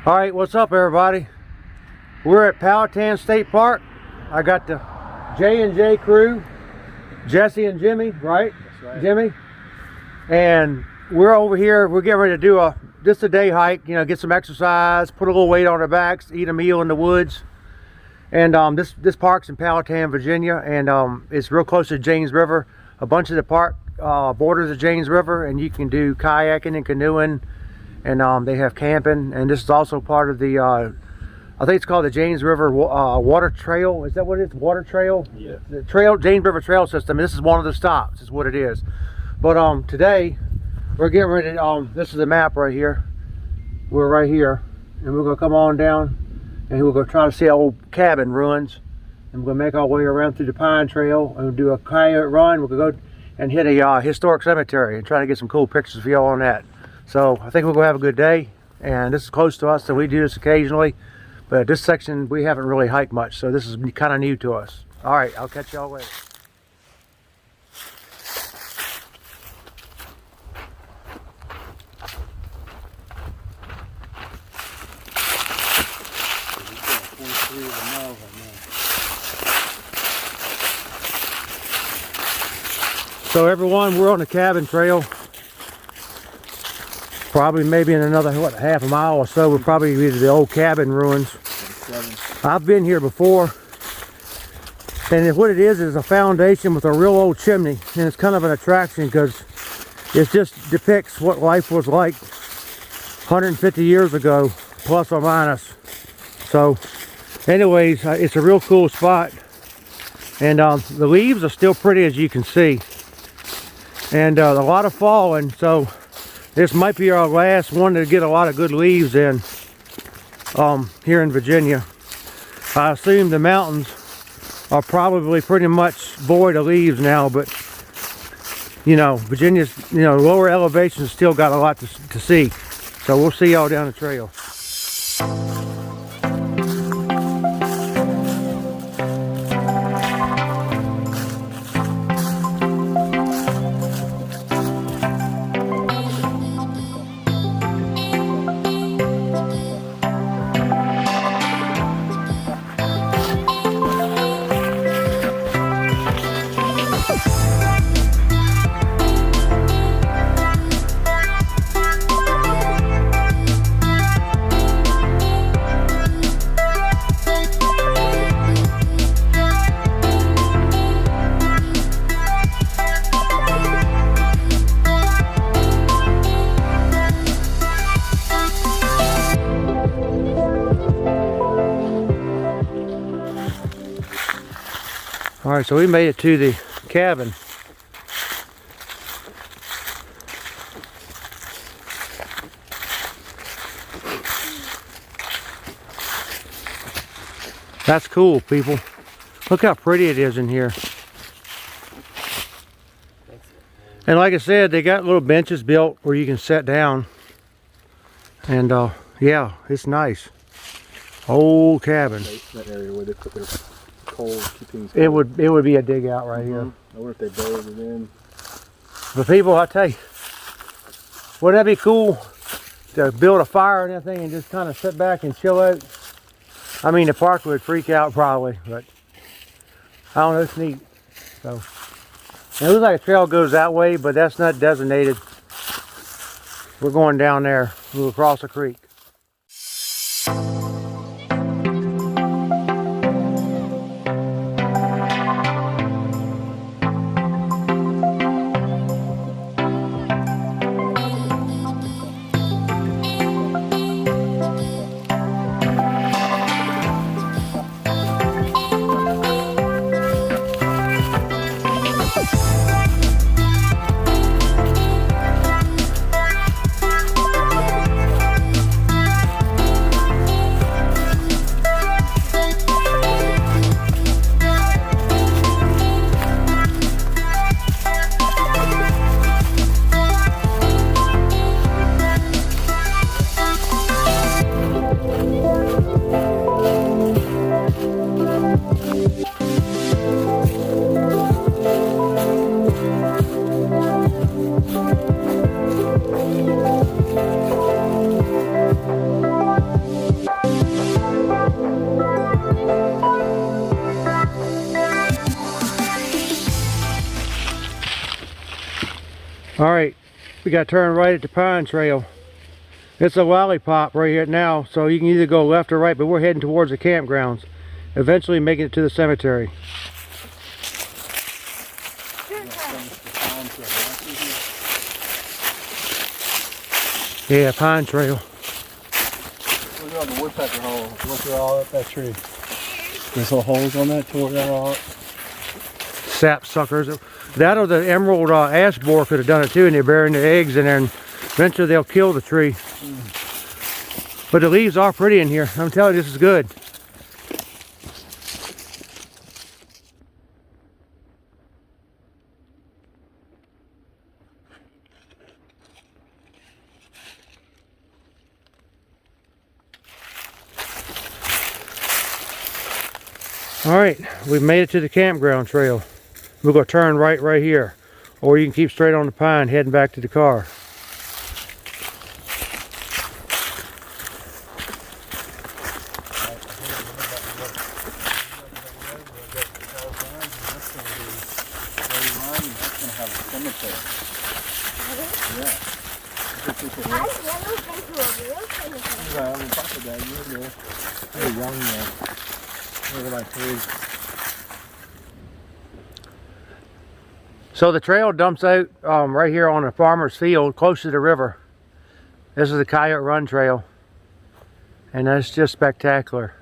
All right, what's up, everybody? We're at Powhatan State Park. I got the J&J crew, Jesse and Jimmy, right? That's right. Jimmy. And we're over here. We're getting ready to do just a day hike. You know, get some exercise, put a little weight on our backs, eat a meal in the woods. And this park's in Powhatan, Virginia, and it's real close to James River. A bunch of the park borders the James River, and you can do kayaking and canoeing. And they have camping, and this is also part of the, I think it's called the James River Water Trail. Is that what it is? Water Trail? Yeah. The James River Trail System. This is one of the stops, is what it is. But today, we're getting ready to, this is the map right here. We're right here, and we're going to come on down, and we're going to try to see our old cabin ruins. And we're going to make our way around through the Pine Trail, and we'll do a kayak run. We're going to go and hit a historic cemetery and try to get some cool pictures for y'all on that. So I think we're gonna have a good day, and this is close to us, so we do this occasionally, but this section we haven't really hiked much, so this is kind of new to us. All right, I'll catch y'all later. So everyone, we're on the cabin trail. Probably maybe in another, what, half a mile or so, we'll probably be to the old cabin ruins. I've been here before, and what it is a foundation with a real old chimney, and it's kind of an attraction because it just depicts what life was like 150 years ago, plus or minus. So anyways, it's a real cool spot, and the leaves are still pretty, as you can see, and a lot of falling, so this might be our last one to get a lot of good leaves in here in Virginia. I assume the mountains are probably pretty much void of leaves now, but you know, Virginia's, you know, lower elevations still got a lot to see. So we'll see y'all down the trail. All right, so we made it to the cabin. That's cool, people. Look how pretty it is in here. And like I said, they got little benches built where you can sit down. And yeah, it's nice. Old cabin. That area where they put their cold, keep things cold. It would be a dig out right here. I wonder if they buried it in. But people, I tell you, wouldn't that be cool to build a fire and everything and just kind of sit back and chill out? I mean, the park would freak out probably, but I don't know, it's neat. So, and it looks like a trail goes that way, but that's not designated. We're going down there. We'll cross a creek. All right, we got to turn right at the Pine Trail. It's a lollipop right here now, so you can either go left or right, but we're heading towards the campgrounds, eventually making it to the cemetery. Yeah, Pine Trail. Look at the woodpecker hole. Look through all up that tree. There's little holes on that, tore that all up. Sap suckers. That or the emerald ash borer could have done it too, and they're burying the eggs in there, and eventually they'll kill the tree. But the leaves are pretty in here. I'm telling you, this is good. All right, we've made it to the campground trail. We're going to turn right here, or you can keep straight on the pine heading back to the car. So the trail dumps out right here on a farmer's field close to the river. This is the Coyote Run Trail, and that's just spectacular.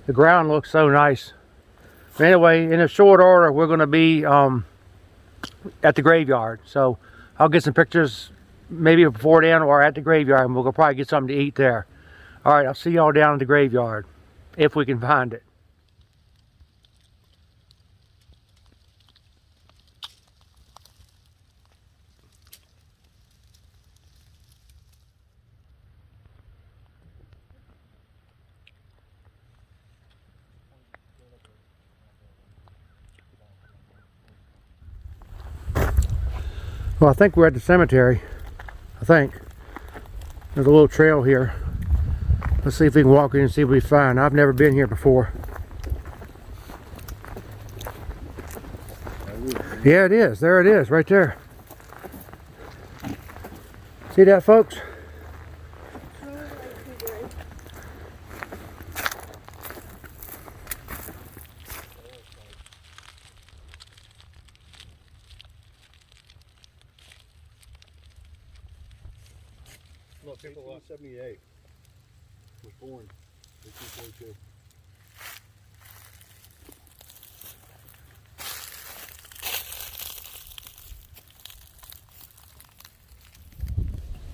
The ground looks so nice. Anyway, in a short order, we're going to be at the graveyard. So I'll get some pictures maybe before then or at the graveyard, and we'll go probably get something to eat there. All right, I'll see y'all down at the graveyard, if we can find it. Well, I think we're at the cemetery. I think. There's a little trail here. Let's see if we can walk in and see what we find. I've never been here before. Yeah, it is. There it is, right there. See that, folks? Look, people 78 was born 1842.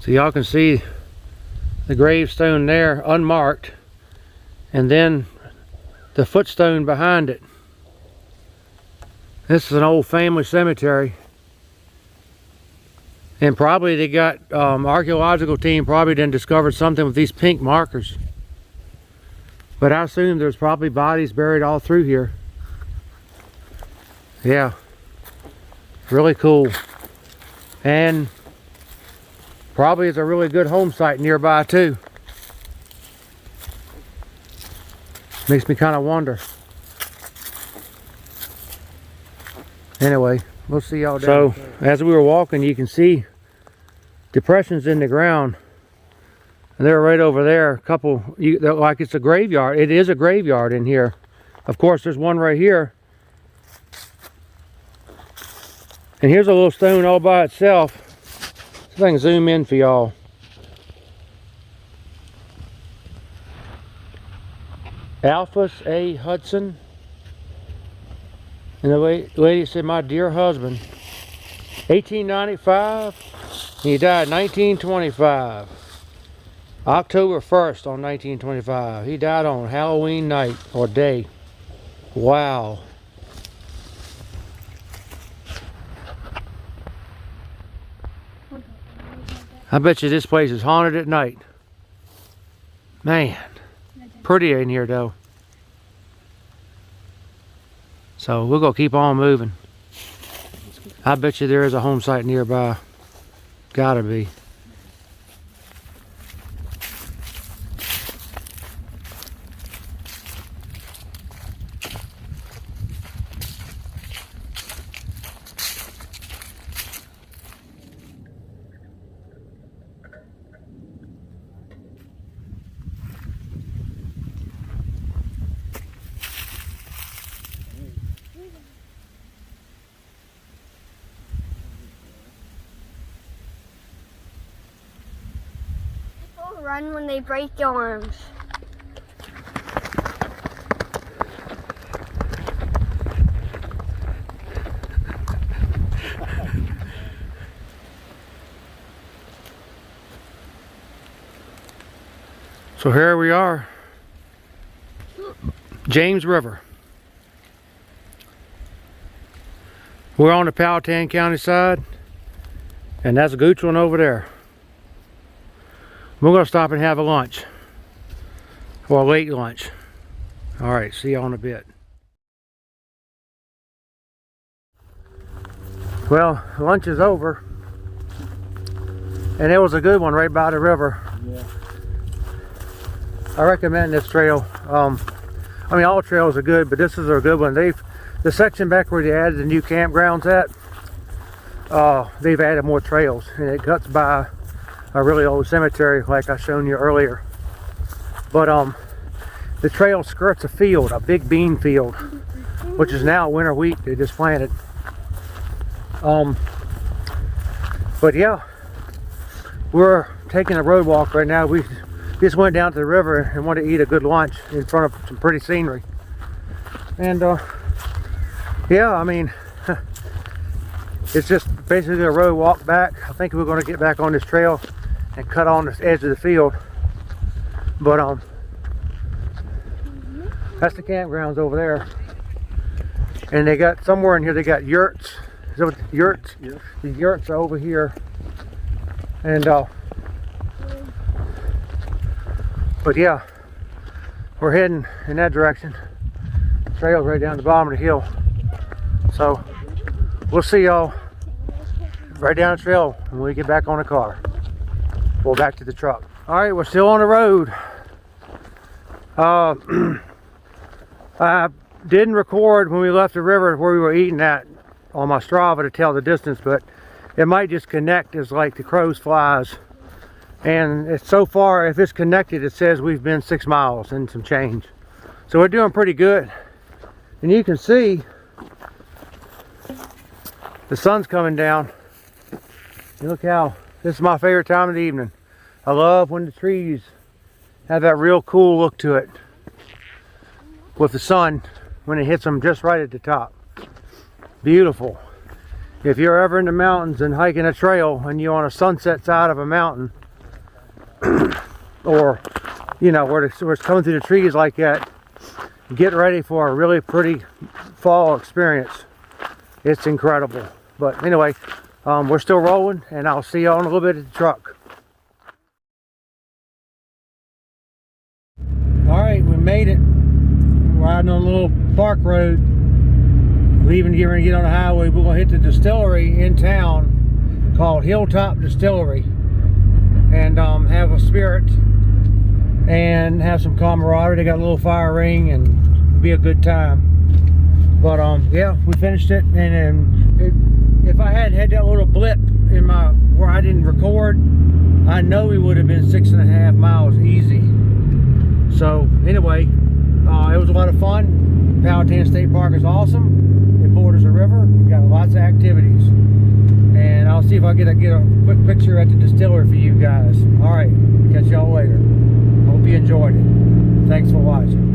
So y'all can see the gravestone there, unmarked, and then the footstone behind it. This is an old family cemetery. And probably they got, archaeological team probably done discovered something with these pink markers. But I assume there's probably bodies buried all through here. Yeah. Really cool. And probably is a really good home site nearby too. Makes me kind of wonder. Anyway, we'll see y'all down. So, as we were walking, you can see depressions in the ground. And they're right over there. A couple, like it's a graveyard. It is a graveyard in here. Of course, there's one right here. And here's a little stone all by itself. See if I can zoom in for y'all. Alphas A. Hudson. And the lady said, "My dear husband." 1895. He died 1925. October 1st on 1925. He died on Halloween night or day. Wow. I bet you this place is haunted at night. Man, pretty in here though. So we're gonna keep on moving. I bet you there is a home site nearby. Gotta be. run when they break your arms. So here we are, James River. We're on the Powhatan County side, and that's Goochland over there. We're gonna stop and have a lunch, or a late lunch. All right, see you in a bit. Well, lunch is over, and it was a good one right by the river. Yeah. I recommend this trail. I mean, all trails are good, but this is a good one. The section back where they added the new campgrounds at, they've added more trails, and it cuts by a really old cemetery like I shown you earlier. But the trail skirts a field, a big bean field, which is now winter wheat they just planted. But yeah, we're taking a road walk right now. We just went down to the river and wanted to eat a good lunch in front of some pretty scenery. And yeah, I mean, it's just basically a road walk back. I think we're going to get back on this trail and cut on the edge of the field. But that's the campgrounds over there. And they got somewhere in here, they got yurts. Is that what, yurts? Yeah. The yurts are over here. And but yeah, we're heading in that direction. Trail's right down the bottom of the hill. So we'll see y'all right down the trail when we get back on the car. We'll back to the truck. All right, we're still on the road. I didn't record when we left the river where we were eating at on my Strava to tell the distance, but it might just connect as like the crows flies. And it's so far, if it's connected, it says we've been 6 miles and some change. So we're doing pretty good. And you can see the sun's coming down. And look how, this is my favorite time of the evening. I love when the trees have that real cool look to it with the sun when it hits them just right at the top. Beautiful. If you're ever in the mountains and hiking a trail and you're on a sunset side of a mountain, or you know where it's coming through the trees like that, get ready for a really pretty fall experience. It's incredible. But anyway, we're still rolling, and I'll see y'all in a little bit at the truck. All right, we made it. We're riding on a little park road, leaving to get on the highway. We're gonna hit the distillery in town called Hilltop Distillery, and have a spirit and have some camaraderie. They got a little fire ring and it'll be a good time. But yeah, we finished it, and if I hadn't had that little blip in my where I didn't record, I know we would have been 6.5 miles easy. So anyway, it was a lot of fun. Powhatan State Park is awesome. It borders a river. We've got lots of activities. And I'll see if I get a quick picture at the distillery for you guys. All right, catch y'all later. Hope you enjoyed it. Thanks for watching.